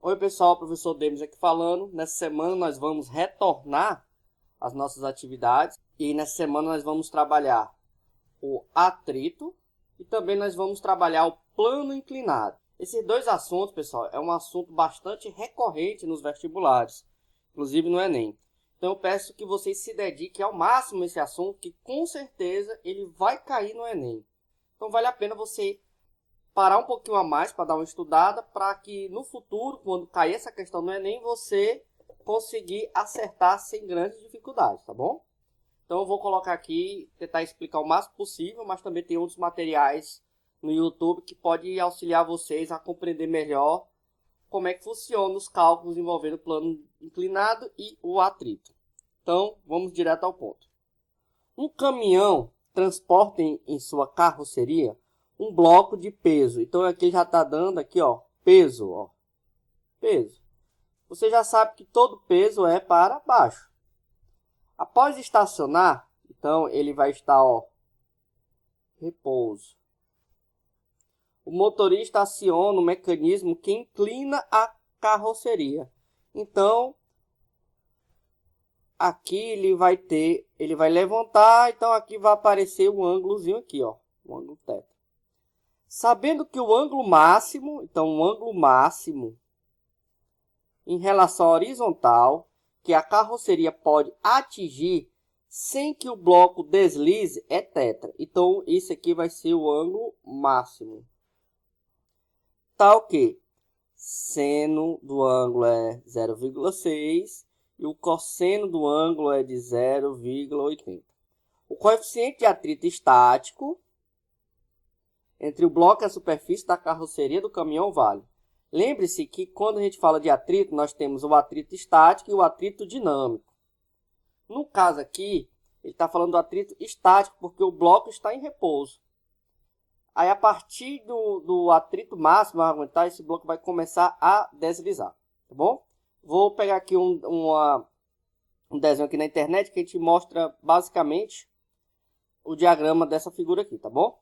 Oi pessoal, professor Demis aqui falando. Nessa semana nós vamos retornar às nossas atividades e nessa semana nós vamos trabalhar o atrito e também nós vamos trabalhar o plano inclinado. Esses dois assuntos, pessoal, é um assunto bastante recorrente nos vestibulares, inclusive no Enem. Então eu peço que vocês se dediquem ao máximo a esse assunto, que com certeza ele vai cair no Enem. Então vale a pena você parar um pouquinho a mais para dar uma estudada, para que no futuro, quando cair essa questão no Enem, você conseguir acertar sem grandes dificuldades, tá bom? Então eu vou colocar aqui, tentar explicar o máximo possível, mas também tem outros materiais no YouTube que pode auxiliar vocês a compreender melhor como é que funciona os cálculos envolvendo o plano inclinado e o atrito. Então vamos direto ao ponto. Um caminhão transporta em sua carroceria um bloco de peso. Então aqui já está dando aqui, ó, peso, ó. Peso. Você já sabe que todo peso é para baixo. Após estacionar, então ele vai estar, ó, repouso. O motorista aciona o mecanismo que inclina a carroceria. Então aqui ele vai levantar, então aqui vai aparecer um ângulozinho aqui, ó, o ângulo θ. Sabendo que o ângulo máximo, então o ângulo máximo em relação à horizontal, que a carroceria pode atingir sem que o bloco deslize, é θ. Então isso aqui vai ser o ângulo máximo. Tal que seno do ângulo é 0,6 e o cosseno do ângulo é de 0,80. O coeficiente de atrito estático entre o bloco e a superfície da carroceria do caminhão vale. Lembre-se que quando a gente fala de atrito, nós temos o atrito estático e o atrito dinâmico. No caso aqui, ele está falando do atrito estático porque o bloco está em repouso. Aí, a partir do atrito máximo a aguentar, esse bloco vai começar a deslizar. Tá bom? Vou pegar aqui um desenho aqui na internet que a gente mostra basicamente o diagrama dessa figura aqui, tá bom?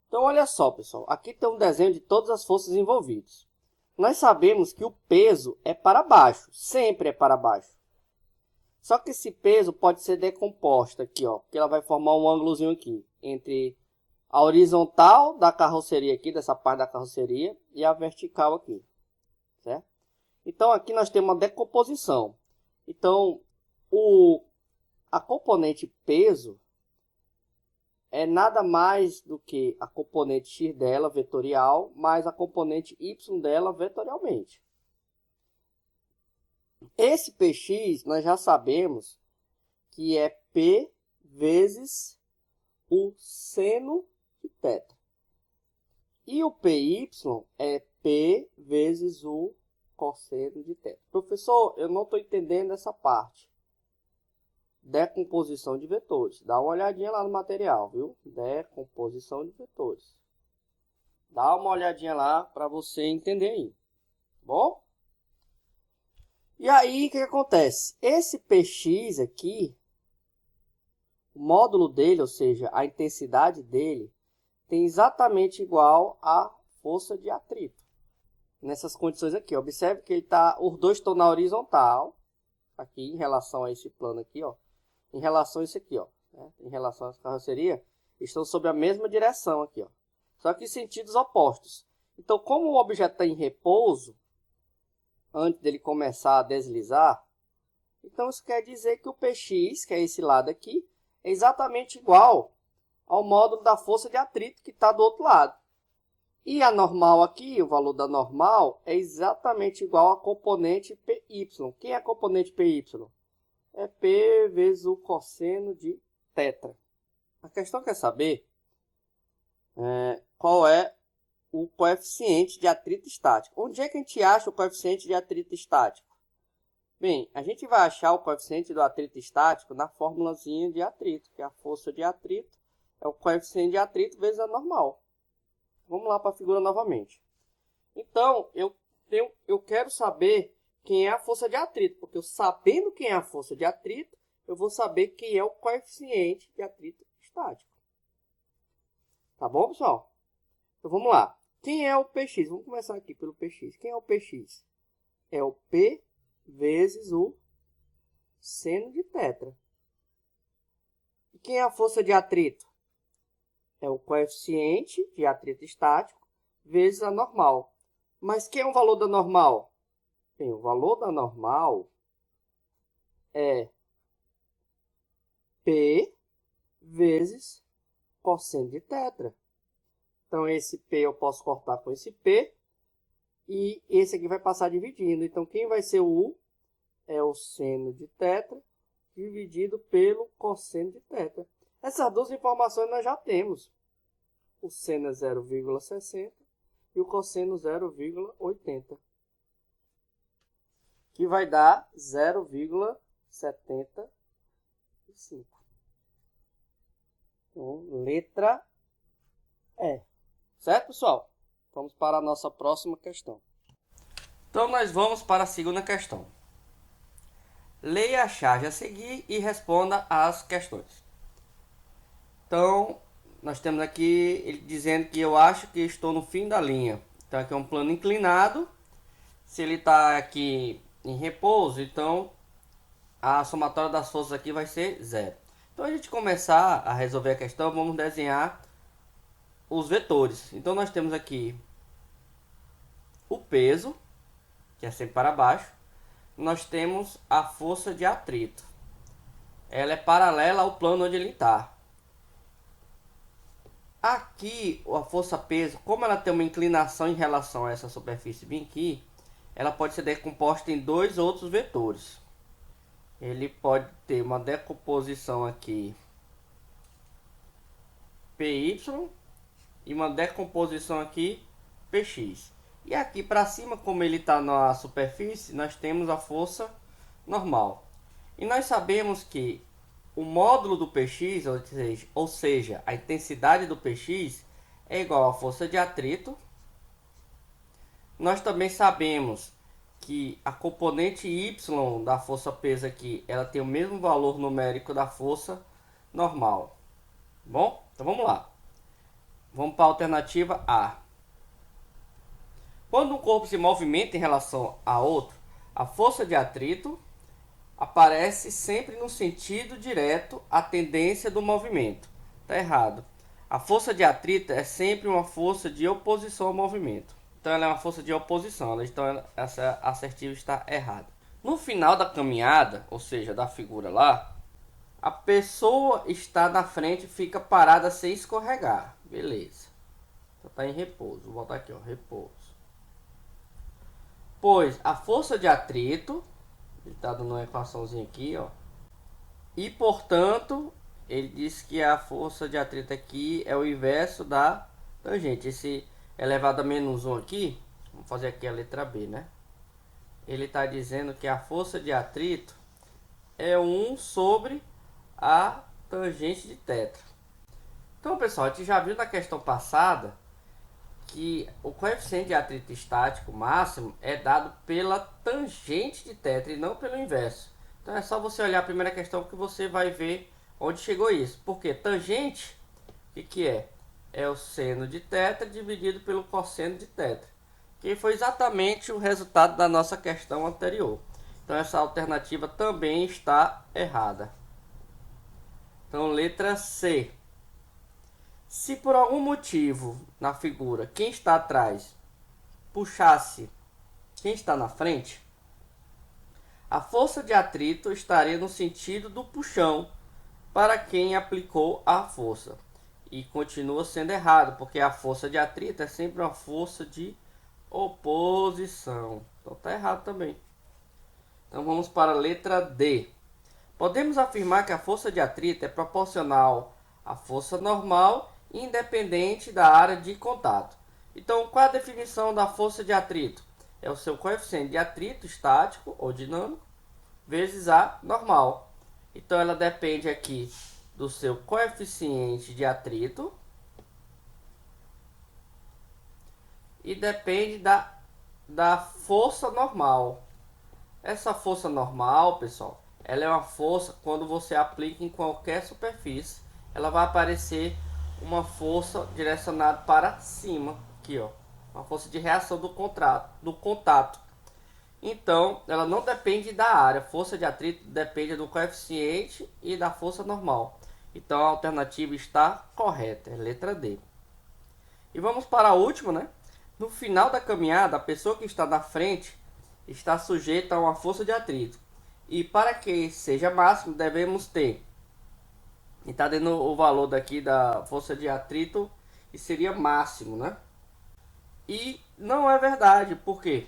Então, olha só, pessoal. Aqui tem um desenho de todas as forças envolvidas. Nós sabemos que o peso é para baixo. Sempre é para baixo. Só que esse peso pode ser decomposto aqui, ó. Porque ela vai formar um ângulozinho aqui. Entre a horizontal da carroceria aqui, dessa parte da carroceria. E a vertical aqui. Certo? Então, aqui nós temos uma decomposição. Então, a componente peso é nada mais do que a componente x dela vetorial mais a componente y dela vetorialmente. Esse px nós já sabemos que é P vezes o seno de θ. E o py é P vezes o cosseno de θ. Professor, eu não estou entendendo essa parte. Decomposição de vetores. Dá uma olhadinha lá no material, viu? Decomposição de vetores. Dá uma olhadinha lá para você entender aí. Bom? E aí, o que acontece? Esse px aqui, o módulo dele, ou seja, a intensidade dele, tem exatamente igual à força de atrito. Nessas condições aqui, observe que os dois estão na horizontal, aqui em relação a esse plano aqui, ó. Em relação a isso aqui, ó, né? Em relação à carroceria, estão sob a mesma direção aqui, ó. Só que em sentidos opostos. Então, como o objeto está em repouso, antes dele começar a deslizar, então isso quer dizer que o px, que é esse lado aqui, é exatamente igual ao módulo da força de atrito que está do outro lado. E a normal aqui, o valor da normal, é exatamente igual à componente py. Quem é a componente py? É P vezes o cosseno de θ. A questão quer saber qual é o coeficiente de atrito estático. Onde é que a gente acha o coeficiente de atrito estático? Bem, a gente vai achar o coeficiente do atrito estático na formulazinha de atrito, que é a força de atrito é o coeficiente de atrito vezes a normal. Vamos lá para a figura novamente. Então, eu quero saber quem é a força de atrito, porque eu sabendo quem é a força de atrito, eu vou saber quem é o coeficiente de atrito estático. Tá bom, pessoal? Então vamos lá. Quem é o px? Vamos começar aqui pelo px. Quem é o px? é o P vezes o seno de θ. E quem é a força de atrito? É o coeficiente de atrito estático vezes a normal. Mas quem é o valor da normal? Bem, o valor da normal é P vezes cosseno de θ. Então, esse P eu posso cortar com esse P. E esse aqui vai passar dividindo. Então, quem vai ser o U? É o seno de θ dividido pelo cosseno de θ. Essas duas informações nós já temos. O seno é 0,60 e o cosseno 0,80. Que vai dar 0,75. Então, letra E. Certo, pessoal? Vamos para a nossa próxima questão. Então, nós vamos para a segunda questão. Leia a charge a seguir e responda as questões. Então, nós temos aqui ele dizendo que eu acho que estou no fim da linha. Então, aqui é um plano inclinado. Se ele está aqui em repouso, então a somatória das forças aqui vai ser zero. Então, a gente começar a resolver a questão, vamos desenhar os vetores. Então, nós temos aqui o peso, que é sempre para baixo. Nós temos a força de atrito. Ela é paralela ao plano onde ele está. Aqui, a força peso, como ela tem uma inclinação em relação a essa superfície bem aqui, ela pode ser decomposta em dois outros vetores. Ele pode ter uma decomposição aqui PY e uma decomposição aqui PX. E aqui para cima, como ele está na superfície, nós temos a força normal. E nós sabemos que o módulo do Px, ou seja, a intensidade do Px, é igual à força de atrito. Nós também sabemos que a componente y da força peso aqui, ela tem o mesmo valor numérico da força normal. Bom, então vamos lá. Vamos para a alternativa A. Quando um corpo se movimenta em relação a outro, a força de atrito aparece sempre no sentido direto à tendência do movimento. Está errado. A força de atrito é sempre uma força de oposição ao movimento. Então ela é uma força de oposição. Então essa assertiva está errada. No final da caminhada, ou seja, da figura lá, a pessoa está na frente e fica parada sem escorregar. Beleza. Então está em repouso. Vou botar aqui, ó, repouso. Pois a força de atrito, ele está dando uma equaçãozinha aqui, ó. E portanto, ele diz que a força de atrito aqui é o inverso da tangente. Esse elevado a menos 1 aqui, vamos fazer aqui a letra B, né? Ele está dizendo que a força de atrito é 1 sobre a tangente de θ. Então, pessoal, a gente já viu na questão passada que o coeficiente de atrito estático máximo é dado pela tangente de θ e não pelo inverso. Então é só você olhar a primeira questão que você vai ver onde chegou isso. Porque tangente, o que é? É o seno de θ dividido pelo cosseno de θ, que foi exatamente o resultado da nossa questão anterior. Então essa alternativa também está errada. Então letra C. Se por algum motivo na figura quem está atrás puxasse quem está na frente, a força de atrito estaria no sentido do puxão para quem aplicou a força. E continua sendo errado, porque a força de atrito é sempre uma força de oposição. Então está errado também. Então vamos para a letra D. Podemos afirmar que a força de atrito é proporcional à força normal, independente da área de contato. Então, qual a definição da força de atrito? É o seu coeficiente de atrito estático ou dinâmico vezes a normal. Então, ela depende aqui do seu coeficiente de atrito e depende da força normal. Essa força normal, pessoal, ela é uma força quando você aplica em qualquer superfície, ela vai aparecer uma força direcionada para cima, aqui, ó, uma força de reação do contato. Então, ela não depende da área. Força de atrito depende do coeficiente e da força normal. Então, a alternativa está correta, é letra D. E vamos para a última, né? No final da caminhada, a pessoa que está na frente está sujeita a uma força de atrito. E para que seja máximo, devemos ter. E está dando o valor daqui da força de atrito e seria máximo, né? E não é verdade, por quê?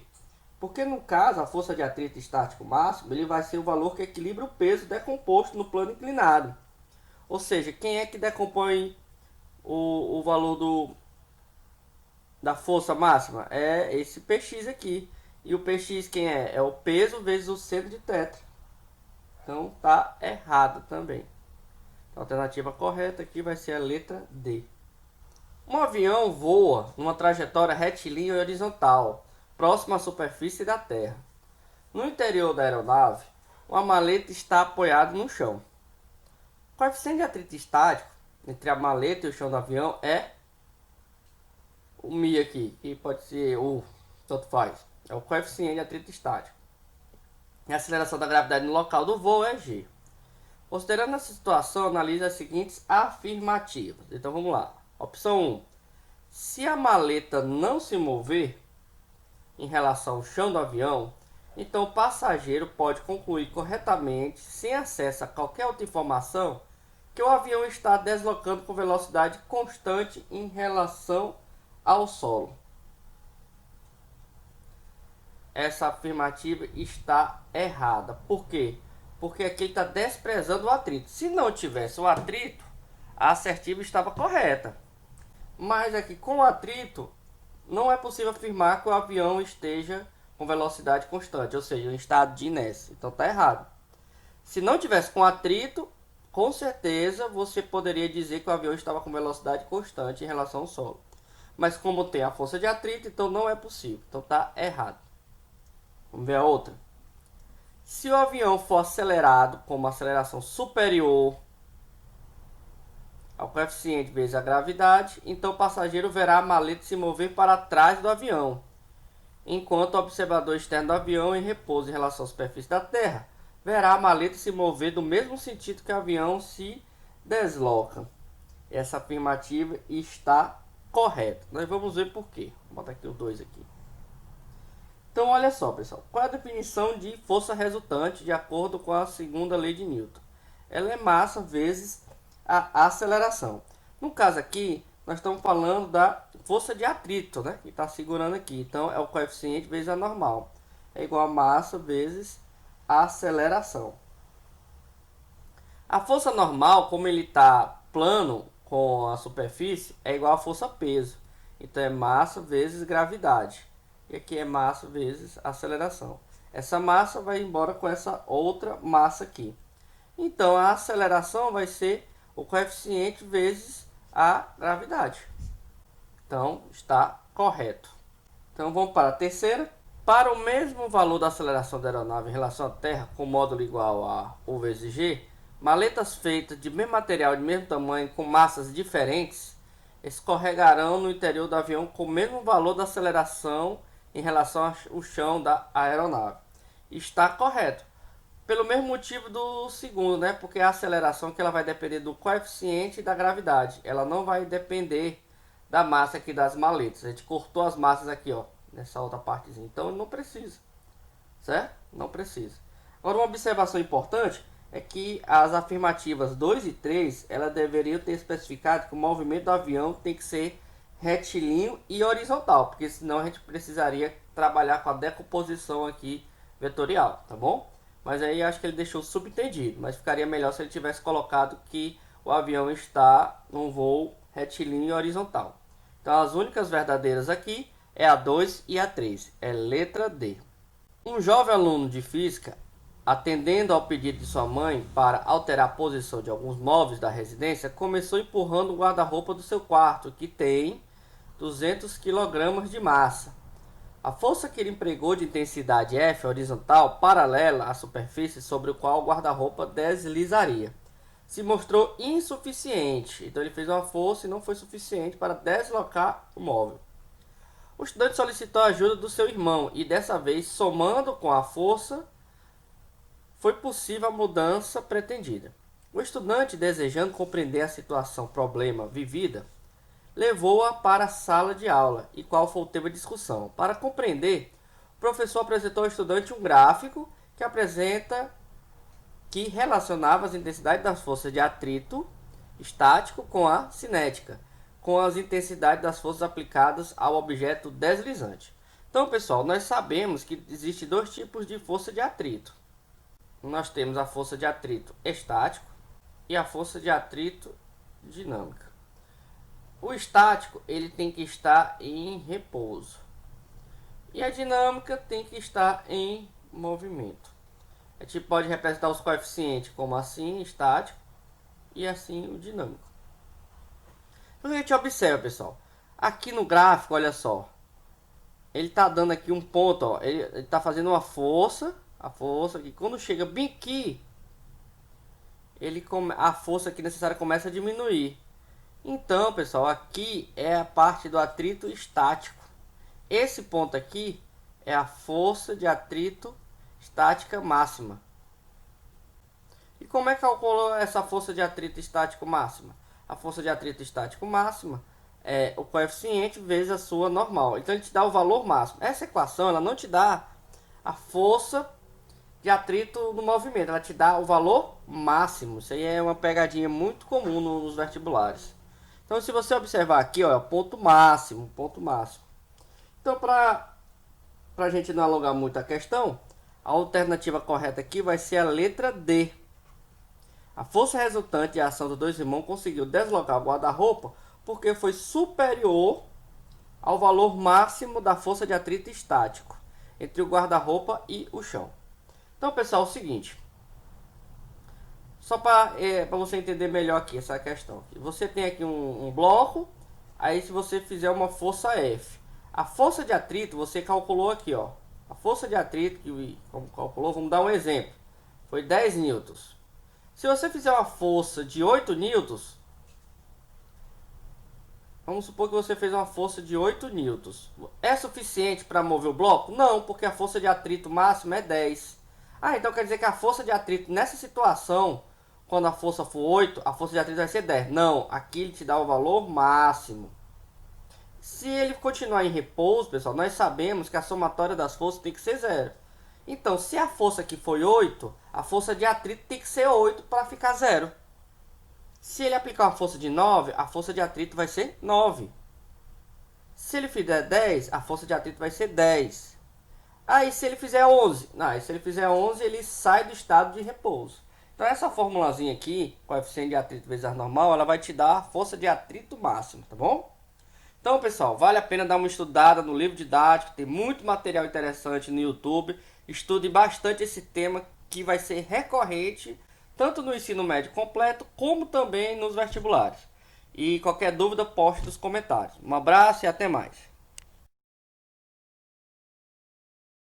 Porque no caso, a força de atrito estático máximo, ele vai ser o valor que equilibra o peso decomposto no plano inclinado. Ou seja, quem é que decompõe o valor da força máxima? É esse Px aqui. E o Px quem é? É o peso vezes o centro de θ. Então tá errado também. A alternativa correta aqui vai ser a letra D. Um avião voa numa trajetória retilínea e horizontal, próximo à superfície da Terra. No interior da aeronave, uma maleta está apoiada no chão. O coeficiente de atrito estático entre a maleta e o chão do avião é o Mi aqui, que pode ser o tanto faz. É o coeficiente de atrito estático. E a aceleração da gravidade no local do voo é G. Considerando essa situação, analise as seguintes afirmativas. Então vamos lá. Opção 1. Se a maleta não se mover em relação ao chão do avião, então o passageiro pode concluir corretamente, sem acesso a qualquer outra informação, que o avião está deslocando com velocidade constante em relação ao solo. Essa afirmativa está errada. Por quê? Porque aqui ele está desprezando o atrito. Se não tivesse o atrito, a assertiva estava correta. Mas aqui com o atrito, não é possível afirmar que o avião esteja com velocidade constante, ou seja, em estado de inércia. Então está errado. Se não tivesse com atrito, com certeza você poderia dizer que o avião estava com velocidade constante em relação ao solo. Mas como tem a força de atrito, então não é possível. Então está errado. Vamos ver a outra. Se o avião for acelerado com uma aceleração superior ao coeficiente vezes a gravidade, então o passageiro verá a maleta se mover para trás do avião, enquanto o observador externo do avião, em repouso em relação à superfície da Terra, verá a maleta se mover do mesmo sentido que o avião se desloca. Essa afirmativa está correta. Nós vamos ver por quê. Vou botar aqui o 2 aqui. Então, olha só, pessoal. Qual é a definição de força resultante de acordo com a segunda lei de Newton? Ela é massa vezes a aceleração. No caso aqui, nós estamos falando da força de atrito, né? Que está segurando aqui. Então, é o coeficiente vezes a normal. É igual a massa vezes a aceleração. A força normal, como ele está plano com a superfície, é igual a força peso. Então, é massa vezes gravidade. E aqui é massa vezes aceleração. Essa massa vai embora com essa outra massa aqui. Então, a aceleração vai ser o coeficiente vezes a gravidade. Então, está correto. Então, vamos para a terceira. Para o mesmo valor da aceleração da aeronave em relação à Terra, com módulo igual a U vezes G, maletas feitas de mesmo material, de mesmo tamanho, com massas diferentes, escorregarão no interior do avião com o mesmo valor da aceleração em relação ao chão da aeronave. Está correto. Pelo mesmo motivo do segundo, né? Porque a aceleração que ela vai depender do coeficiente da gravidade. Ela não vai depender da massa aqui das maletas. A gente cortou as massas aqui, ó, nessa outra partezinha. Então não precisa, certo? Não precisa. Agora uma observação importante é que as afirmativas 2 e 3, ela deveriam ter especificado que o movimento do avião tem que ser retilíneo e horizontal, porque senão a gente precisaria trabalhar com a decomposição aqui vetorial, tá bom? Mas aí acho que ele deixou subentendido, mas ficaria melhor se ele tivesse colocado que o avião está num voo retilíneo e horizontal. Então as únicas verdadeiras aqui é a 2 e a 3, é letra D. Um jovem aluno de física, atendendo ao pedido de sua mãe para alterar a posição de alguns móveis da residência, começou empurrando o guarda-roupa do seu quarto, que tem 200 kg de massa. A força que ele empregou de intensidade F horizontal paralela à superfície sobre a qual o guarda-roupa deslizaria se mostrou insuficiente. Então ele fez uma força e não foi suficiente para deslocar o móvel. O estudante solicitou a ajuda do seu irmão e dessa vez, somando com a força, foi possível a mudança pretendida. O estudante, desejando compreender a situação problema vivida, levou-a para a sala de aula. E qual foi o tema de discussão? Para compreender, o professor apresentou ao estudante um gráfico que relacionava as intensidades das forças de atrito estático com a cinética, com as intensidades das forças aplicadas ao objeto deslizante. Então, pessoal, nós sabemos que existem dois tipos de força de atrito. Nós temos a força de atrito estático e a força de atrito dinâmica. O estático ele tem que estar em repouso e a dinâmica tem que estar em movimento. A gente pode representar os coeficientes como assim, estático, e assim o dinâmico. Então a gente observa, pessoal, aqui no gráfico, olha só, ele está dando aqui um ponto, ó, ele está fazendo uma força, a força que quando chega bem aqui, a força aqui necessária começa a diminuir. Então, pessoal, aqui é a parte do atrito estático. Esse ponto aqui é a força de atrito estática máxima. E como é que calculou essa força de atrito estático máxima? A força de atrito estático máxima é o coeficiente vezes a sua normal. Então ele te dá o valor máximo. Essa equação ela não te dá a força de atrito no movimento, ela te dá o valor máximo. Isso aí é uma pegadinha muito comum nos vestibulares. Então se você observar aqui, ó, é o ponto máximo, ponto máximo. Então para a gente não alongar muito a questão, a alternativa correta aqui vai ser a letra D. A força resultante da ação dos dois irmãos conseguiu deslocar o guarda-roupa porque foi superior ao valor máximo da força de atrito estático entre o guarda-roupa e o chão. Então, pessoal, é o seguinte. Só para você entender melhor aqui essa questão. Você tem aqui um bloco, aí se você fizer uma força F. A força de atrito você calculou aqui, ó. A força de atrito que como calculou, vamos dar um exemplo. Foi 10 newtons. Se você fizer uma força de 8 newtons, vamos supor que você fez uma força de 8 newtons. É suficiente para mover o bloco? Não, porque a força de atrito máxima é 10. Ah, então quer dizer que a força de atrito nessa situação, quando a força for 8, a força de atrito vai ser 10. Não, aqui ele te dá o valor máximo. Se ele continuar em repouso, pessoal, nós sabemos que a somatória das forças tem que ser 0. Então, se a força aqui foi 8, a força de atrito tem que ser 8 para ficar 0. Se ele aplicar uma força de 9, a força de atrito vai ser 9. Se ele fizer 10, a força de atrito vai ser 10. Aí, se ele fizer 11, se ele fizer 11, ele sai do estado de repouso. Então, essa formulazinha aqui, coeficiente de atrito vezes ar normal, ela vai te dar a força de atrito máximo, tá bom? Então, pessoal, vale a pena dar uma estudada no livro didático, tem muito material interessante no YouTube. Estude bastante esse tema que vai ser recorrente, tanto no ensino médio completo, como também nos vestibulares. E qualquer dúvida, poste nos comentários. Um abraço e até mais.